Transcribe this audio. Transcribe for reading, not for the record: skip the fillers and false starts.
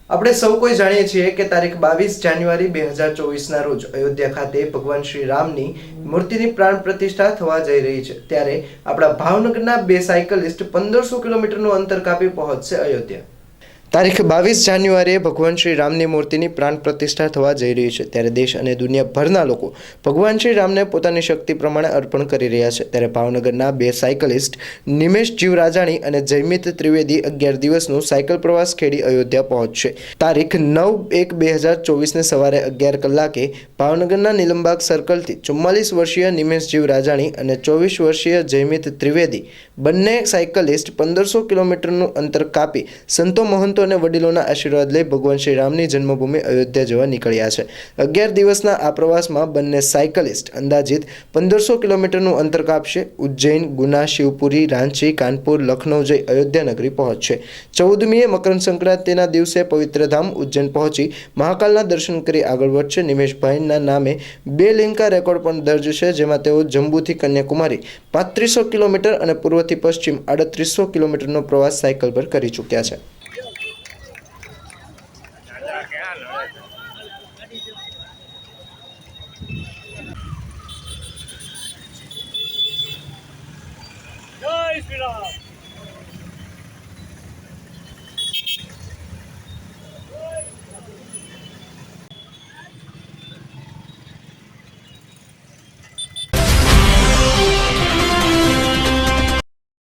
આપણે સૌ કોઈ જાણીએ છીએ કે તારીખ 22 જાન્યુઆરી 2024ના રોજ અયોધ્યા ખાતે ભગવાન શ્રી રામની મૂર્તિની પ્રાણ પ્રતિષ્ઠા થવા જઈ રહી છે। ત્યારે આપણા ભાવનગરના બે સાયકલિસ્ટ 1500 કિલોમીટરનું અંતર કાપી પહોંચશે અયોધ્યા। તારીખ 22 જાન્યુઆરીએ ભગવાન શ્રી રામની મૂર્તિની પ્રાણ પ્રતિષ્ઠા થવા જઈ રહી છે। ત્યારે દેશ અને દુનિયાભરના લોકો ભગવાન શ્રી રામને પોતાની શક્તિ પ્રમાણે અર્પણ કરી રહ્યા છે। ત્યારે ભાવનગરના બે સાયકલિસ્ટ નિમેશ જીવરાજાણી અને જયમિત ત્રિવેદી 11 દિવસનું સાયકલ પ્રવાસ ખેડી અયોધ્યા પહોંચશે। તારીખ 9/1/2024ને સવારે 11 કલાકે ભાવનગરના નીલમબાગ સર્કલથી 44 વર્ષીય નિમેશ જીવરાજાણી અને 24 વર્ષીય જયમિત ત્રિવેદી બંને સાયકલિસ્ટ 1500 કિલોમીટરનું અંતર કાપી સંતો મહંતો અને વડીલોના આશીર્વાદ લઈ ભગવાન શ્રી રામની જન્મભૂમિ અયોધ્યા જવા નીકળ્યા છે। 11 દિવસના આ પ્રવાસમાં બંને સાયકલિસ્ટ અંદાજિત 1500 કિલોમીટરનું અંતર કાપશે। ઉજ્જૈન, ગુના, શિવપુરી, રાંચી, કાનપુર, લખનૌ જઈ અયોધ્યા નગરી પહોંચશે। 14મીએ મકર સંક્રાંતિના દિવસે પવિત્ર ધામ ઉજ્જૈન પહોંચી મહાકાલના દર્શન કરી આગળ વધશે। નિમેશભાઈના નામે 2 લિમ્કા રેકોર્ડ પણ દર્જ છે, જેમાં તેઓ જમ્મુથી કન્યાકુમારી 3500 કિલોમીટર અને પૂર્વથી પશ્ચિમ 3800 કિલોમીટરનો પ્રવાસ સાયકલ પર કરી ચૂક્યા છે। जय श्री राम।